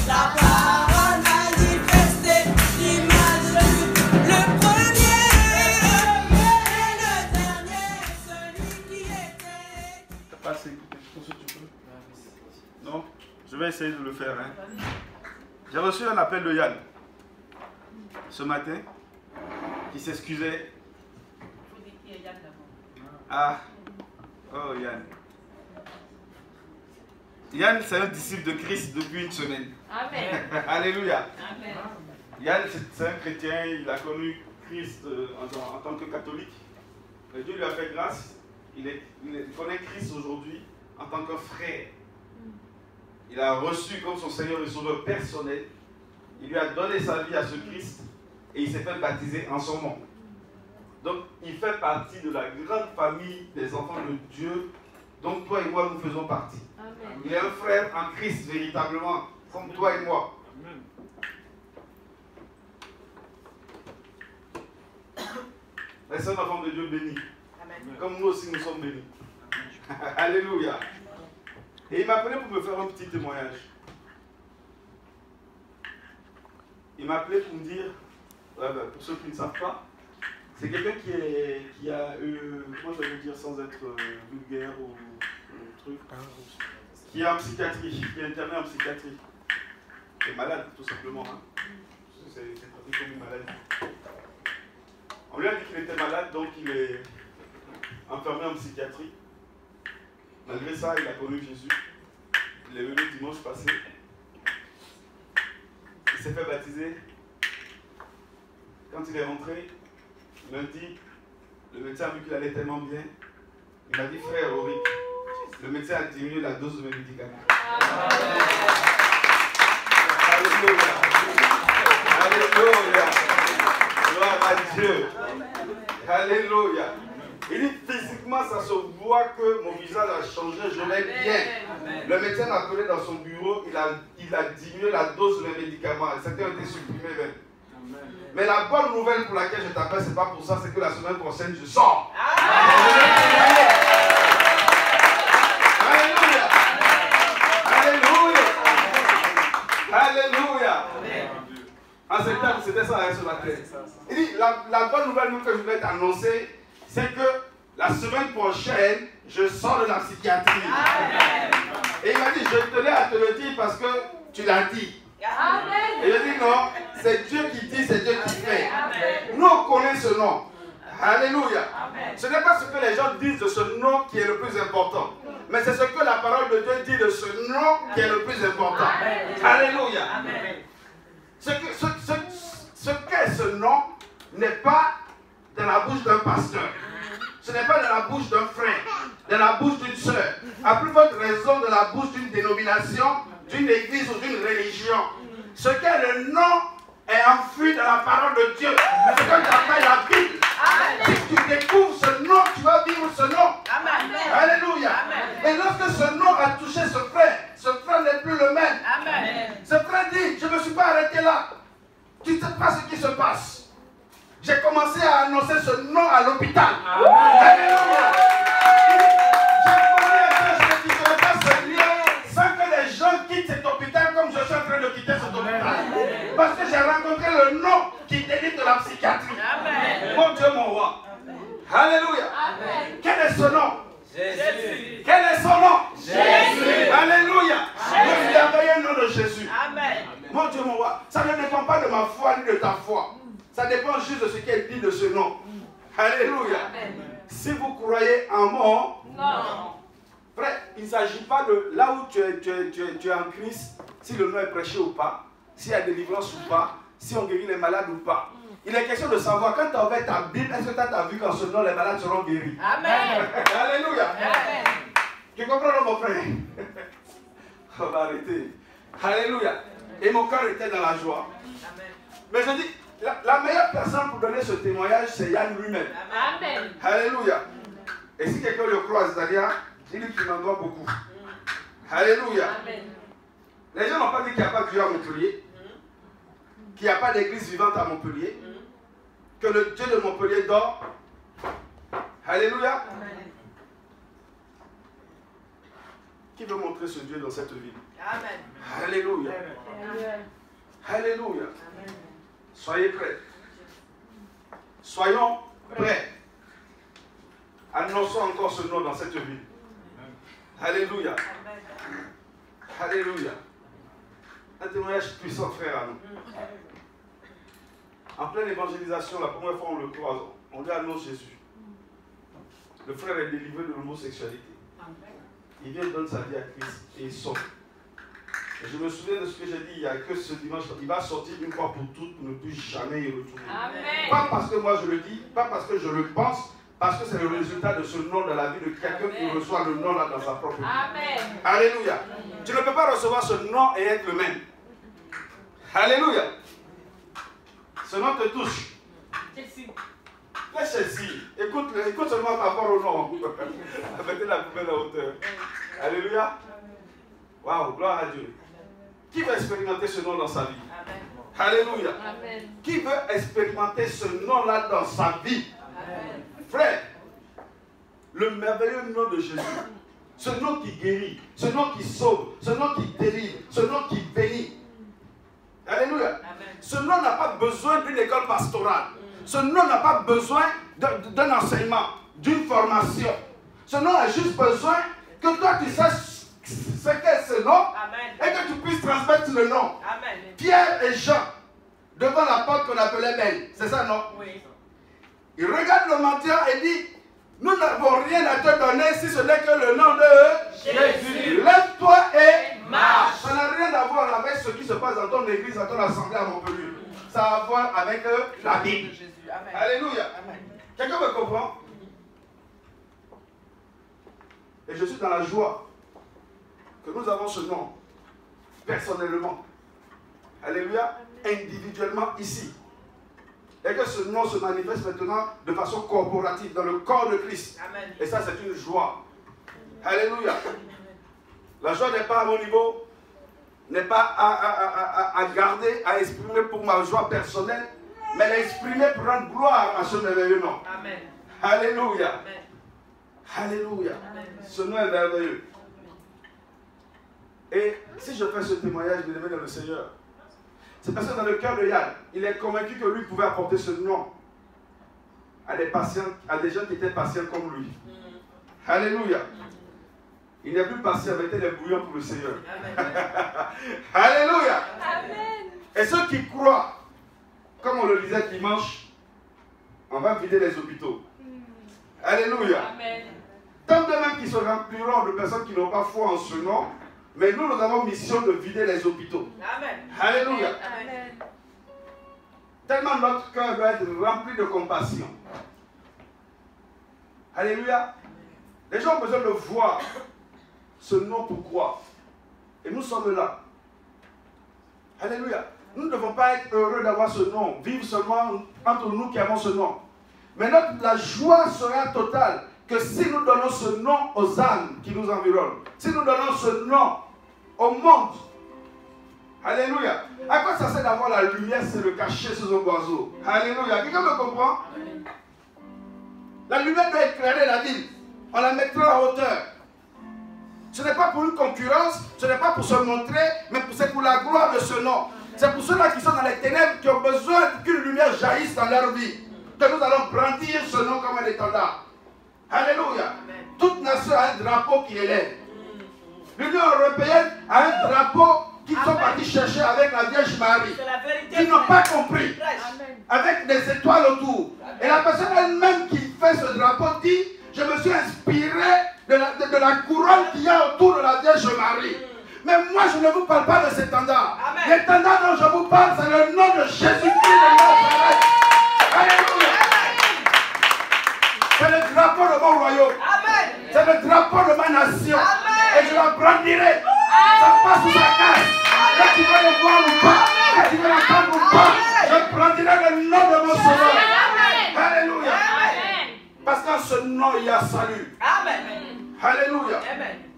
La parole manifestée, l'image de Dieu, le premier et le dernier, celui qui était. T'as pas assez écouté, tu peux? Non? Je vais essayer de le faire. Hein. J'ai reçu un appel de Yann ce matin qui s'excusait. Ah, oh Yann. Yann, c'est un disciple de Christ depuis une semaine. Amen. Alléluia. Amen. Yann, c'est un chrétien, il a connu Christ en tant que catholique. Et Dieu lui a fait grâce. Il connaît Christ aujourd'hui en tant que frère. Il a reçu comme son Seigneur et Sauveur personnel. Il lui a donné sa vie à ce Christ et il s'est fait baptiser en son nom. Donc, il fait partie de la grande famille des enfants de Dieu dont toi et moi nous faisons partie. Amen. Il est un frère en Christ véritablement, comme toi et moi. Mais c'est un enfant de Dieu béni. Amen. Comme nous aussi nous sommes bénis. Alléluia. Et il m'a appelé pour me faire un petit témoignage. Il m'a appelé pour me dire, pour ceux qui ne savent pas, c'est quelqu'un qui a eu, comment je vais vous dire sans être vulgaire ou truc, qui est en psychiatrie, qui est interné en psychiatrie. Il est malade, tout simplement. Hein. C'est traité comme une maladie. On lui a dit qu'il était malade, donc il est enfermé en psychiatrie. Malgré ça, il a connu Jésus. Il est venu dimanche passé. Il s'est fait baptiser. Quand il est rentré, lundi, le médecin a vu qu'il allait tellement bien. Il m'a dit, frère Auric, le médecin a diminué la dose de mes médicaments. Alléluia. Alléluia. Gloire à Dieu. Alléluia. Il dit physiquement, ça se voit que mon visage a changé, je l'ai bien. Le médecin m'a appelé dans son bureau, il a diminué la dose de mes médicaments. C'était un été supprimé même. Mais la bonne nouvelle pour laquelle je t'appelle, ce n'est pas pour ça, c'est que la semaine prochaine, je sors. Alléluia. Alléluia. Alléluia. En septembre, c'était ça ce matin. Il dit, la bonne nouvelle que je voulais t'annoncer, c'est que la semaine prochaine, je sors de la psychiatrie. Amen. Et il m'a dit, je tenais à te le dire parce que tu l'as dit. Amen. Et je dis non, c'est Dieu qui dit, c'est Dieu qui fait. Amen. Nous, on connaît ce nom. Alléluia. Amen. Ce n'est pas ce que les gens disent de ce nom qui est le plus important. Mais c'est ce que la parole de Dieu dit de ce nom qui est le plus important. Amen. Alléluia. Amen. Ce qu'est ce nom n'est pas dans la bouche d'un pasteur. Ce n'est pas dans la bouche d'un frère, dans la bouche d'une soeur. À plus forte raison, dans la bouche d'une dénomination, d'une église ou d'une religion. Ce qu'est le nom est enfui dans la parole de Dieu. Ce que j'appelle la Bible. Amen. Si tu découvres ce nom, tu vas vivre ce nom. Amen. Alléluia. Amen. Et lorsque ce nom a touché ce frère n'est plus le même. Amen. Ce frère dit, je ne me suis pas arrêté là. Tu ne sais pas ce qui se passe. J'ai commencé à annoncer ce nom à l'hôpital. Alléluia. J'ai connu je ne quitterai pas ce lieu sans que les gens quittent cet hôpital comme je suis en train de quitter cet hôpital. Parce que j'ai rencontré le nom qui délivre de la psychiatrie. Amen. Mon Dieu, mon roi. Alléluia. Amen. Quel est ce nom? Jésus. Quel est son nom? Jésus. Alléluia. Je lui ai envoyé le nom de Jésus. Amen. Mon Dieu, mon roi. Ça ne dépend pas de ma foi ni de ta foi. Ça dépend juste de ce qu'elle dit de ce nom. Alléluia. Amen. Si vous croyez en moi, non. Frère, il ne s'agit pas de là où tu es en Christ, si le nom est prêché ou pas, s'il y a délivrance ou pas, si on guérit les malades ou pas. Il est question de savoir, quand tu as ouvert ta Bible, est-ce que tu as vu qu'en ce nom, les malades seront guéris? Amen. Alléluia. Amen. Tu comprends, mon frère? On va arrêter. Alléluia. Et mon cœur était dans la joie. Amen. Mais je dis, la meilleure personne pour donner ce témoignage, c'est Yann lui-même. Amen. Alléluia. Et si quelqu'un le croit, c'est-à-dire, il dit qu'il m'en doit beaucoup. Alléluia. Amen. Les gens n'ont pas dit qu'il n'y a pas de Dieu à Montpellier, qu'il n'y a pas d'église vivante à Montpellier, que le Dieu de Montpellier dort. Alléluia. Amen. Qui veut montrer ce Dieu dans cette ville? Amen. Alléluia. Amen. Alléluia. Soyez prêts. Soyons prêts. Annonçons encore ce nom dans cette vie. Alléluia. Alléluia. Un témoignage puissant, frère, à nous. En pleine évangélisation, la première fois on le croise, on lui annonce Jésus. Le frère est délivré de l'homosexualité. Il vient donner sa vie à Christ et il sort. Et je me souviens de ce que j'ai dit il y a que ce dimanche. Il va sortir une fois pour toutes pour ne plus jamais y retourner. Amen. Pas parce que moi je le dis, pas parce que je le pense, parce que c'est le résultat de ce nom dans la vie de quelqu'un qui reçoit le nom là dans sa propre vie. Amen. Alléluia. Tu ne peux pas recevoir ce nom et être le même. Alléluia. Ce nom te touche. Laisse Chelsea. Écoute seulement par rapport au nom. Mettez la poubelle à hauteur. Alléluia. Waouh, gloire à Dieu. Qui veut expérimenter ce nom dans sa vie? Amen. Alléluia. Amen. Qui veut expérimenter ce nom-là dans sa vie? Amen. Frère, le merveilleux nom de Jésus, ce nom qui guérit, ce nom qui sauve, ce nom qui délivre, ce nom qui bénit. Alléluia. Amen. Ce nom n'a pas besoin d'une école pastorale. Ce nom n'a pas besoin d'un enseignement, d'une formation. Ce nom a juste besoin que toi tu saches ce qu'est ce nom. Amen. Et que tu puisses transmettre le nom. Amen. Pierre et Jean, devant la porte qu'on appelait Belle. C'est ça, non? Oui. Il regarde le mendiant et dit, nous n'avons rien à te donner si ce n'est que le nom de Jésus. Lève-toi et marche. Ça n'a rien à voir avec ce qui se passe dans ton église, dans ton assemblée à Montpellier. Ça a à voir avec la Bible. Amen. Alléluia. Amen. Quelqu'un me comprend? Et je suis dans la joie que nous avons ce nom, personnellement, alléluia, individuellement ici. Et que ce nom se manifeste maintenant de façon corporative dans le corps de Christ. Amen. Et ça, c'est une joie. Alléluia. La joie n'est pas à mon niveau, n'est pas à garder, à exprimer pour ma joie personnelle, mais elle est exprimée pour rendre gloire à ce merveilleux nom. Amen. Alléluia. Amen. Alléluia. Amen. Ce nom est merveilleux. Et si je fais ce témoignage, bien aimé dans le Seigneur, c'est parce que dans le cœur de Yann, il est convaincu que lui pouvait apporter ce nom à des patients, à des gens qui étaient patients comme lui. Alléluia. Il n'est plus patient, il était des bouillons pour le Seigneur. Alléluia. Amen. Et ceux qui croient, comme on le disait dimanche, on va vider les hôpitaux. Alléluia. Amen. Tant de même qui se rempliront de personnes qui n'ont pas foi en ce nom, mais nous avons mission de vider les hôpitaux. Amen. Alléluia. Amen. Tellement notre cœur doit être rempli de compassion. Alléluia. Les gens ont besoin de voir ce nom pourquoi. Et nous sommes là. Alléluia. Nous ne devons pas être heureux d'avoir ce nom, vivre seulement entre nous qui avons ce nom. Mais la joie sera totale que si nous donnons ce nom aux âmes qui nous environnent, si nous donnons ce nom au monde. Alléluia. À quoi ça sert d'avoir la lumière, c'est le cacher sous un oiseau? Alléluia. Quelqu'un me comprend? La lumière doit éclairer la ville. On la mettra à hauteur. Ce n'est pas pour une concurrence, ce n'est pas pour se montrer, mais c'est pour la gloire de ce nom. C'est pour ceux-là qui sont dans les ténèbres, qui ont besoin qu'une lumière jaillisse dans leur vie. Que nous allons brandir ce nom comme un étendard. Alléluia. Toute nation a un drapeau qui élève. L'Union européenne a un drapeau qu'ils sont partis chercher avec la Vierge Marie. Ils n'ont pas compris. Avec des étoiles autour. Et la personne elle-même qui fait ce drapeau dit, je me suis inspiré de la couronne qu'il y a autour de la Vierge Marie. Mais moi je ne vous parle pas de cet étendard. L'étendard dont je vous parle, c'est le nom de Jésus-Christ de Nazareth. Alléluia. C'est le drapeau de mon royaume. C'est le drapeau de ma nation. Et je la brandirai. Ça passe sous sa casse. Là tu vas le voir ou pas, là tu vas l'entendre ou pas, je brandirai le nom de mon sauveur. Alléluia. Parce qu'en ce nom il y a salut. Alléluia.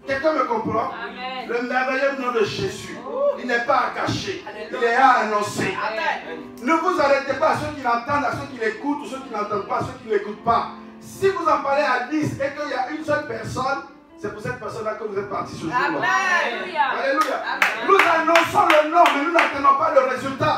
Quelqu'un me comprend? Amen. Le merveilleux nom de Jésus, il n'est pas à cacher, il est à annoncer. Amen. Ne vous arrêtez pas à ceux qui l'entendent, à ceux qui l'écoutent, ou ceux qui n'entendent pas, à ceux qui ne l'écoutent pas. Si vous en parlez à 10 et qu'il y a une seule personne, c'est pour cette personne-là que vous êtes partis ce jour-là. Alléluia. Alléluia. Nous annonçons le nom, mais nous n'attendons pas le résultat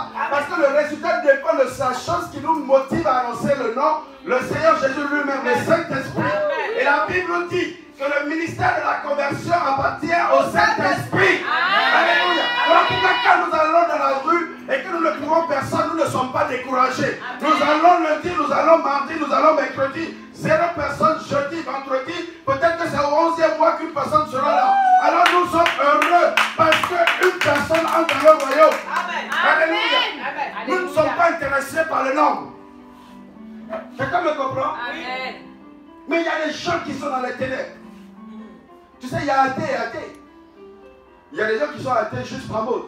chose qui nous motive à annoncer le nom, le Seigneur Jésus lui-même, le Saint-Esprit. Et la Bible dit que le ministère de la conversion appartient au Saint-Esprit. Alléluia. Voilà pourquoi quand nous allons dans la rue et que nous ne trouvons personne, nous ne sommes pas découragés. Nous allons lundi, nous allons mardi, nous allons mercredi. 0 personne jeudi, vendredi. Peut-être que c'est au 11e mois qu'une personne sera là. Alors nous sommes heureux parce qu'une personne entre dans le royaume. Alléluia. Nous ne sommes pas intéressés par le nombre. Quelqu'un me comprend? Amen. Mais il y a des gens qui sont dans les ténèbres. Tu sais, il y a athées et athées. Il y a des gens qui sont athées juste par mode.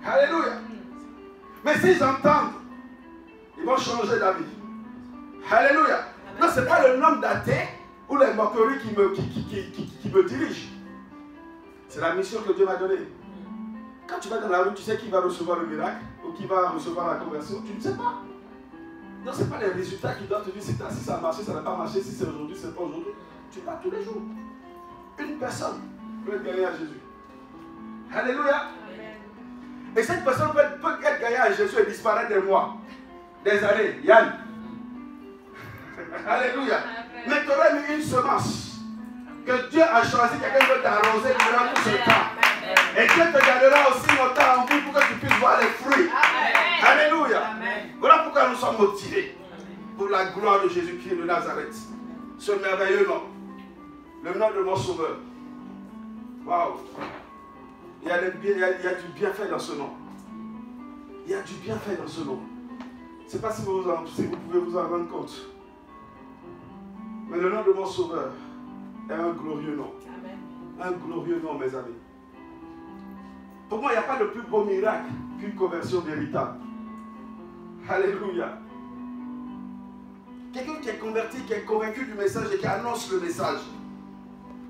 Alléluia. Mais s'ils entendent, ils vont changer d'avis. Alléluia. Non, ce n'est pas le nombre d'athées ou les moqueries qui me dirigent. C'est la mission que Dieu m'a donnée. Quand tu vas dans la rue, tu sais qui va recevoir le miracle ou qui va recevoir la conversion. Tu ne sais pas. Non, ce n'est pas les résultats qui doivent te dire si ça a marché, ça n'a pas marché, si c'est aujourd'hui, c'est pas aujourd'hui. Tu vas tous les jours. Une personne peut être gagnée à Jésus. Alléluia. Et cette personne peut être gagnée à Jésus et disparaître des mois, des années. Yann. Alléluia. Mais tu aurais mis une semence que Dieu a choisi, quelqu'un veut t'arroser durant tout ce temps. Et Dieu te gardera aussi longtemps en vie pour que tu puisses voir les fruits. Alléluia. Voilà pourquoi nous sommes motivés pour la gloire de Jésus-Christ de Nazareth. Ce merveilleux nom. Le nom de mon sauveur. Waouh. Il y a du bienfait dans ce nom. Il y a du bienfait dans ce nom. Je ne sais pas si vous pouvez vous en rendre compte. Mais le nom de mon sauveur est un glorieux nom. Un glorieux nom, mes amis. Pour moi, il n'y a pas de plus beau miracle qu'une conversion véritable. Alléluia. Quelqu'un qui est converti, qui est convaincu du message et qui annonce le message.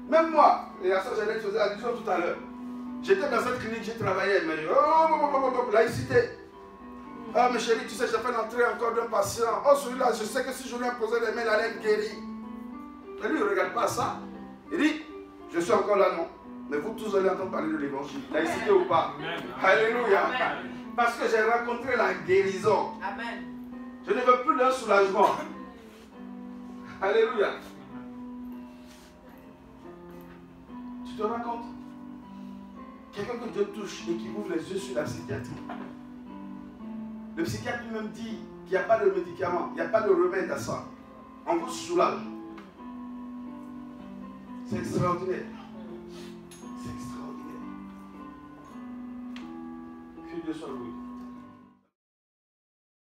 Même moi, et la soeur Jeannette faisait allusion tout à l'heure. J'étais dans cette clinique, j'ai travaillé, elle m'a dit, oh, laïcité. Ah, mais chérie, tu sais, j'ai fait l'entrée encore d'un patient. Oh, celui-là, je sais que si je lui imposais les mains, il allait être guéri. Et lui, il ne regarde pas ça. Il dit, je suis encore là, non. Mais vous tous allez entendre parler de l'évangile. Laïcité ou pas. Amen. Alléluia. Amen. Parce que j'ai rencontré la guérison. Amen. Je ne veux plus d'un soulagement. Alléluia. Tu te rends compte? Quelqu'un que Dieu touche et qui ouvre les yeux sur la psychiatrie. Le psychiatre lui-même dit qu'il n'y a pas de médicament, il n'y a pas de remède à ça. On vous soulage. C'est extraordinaire. C'est extraordinaire. Que Dieu soit loué.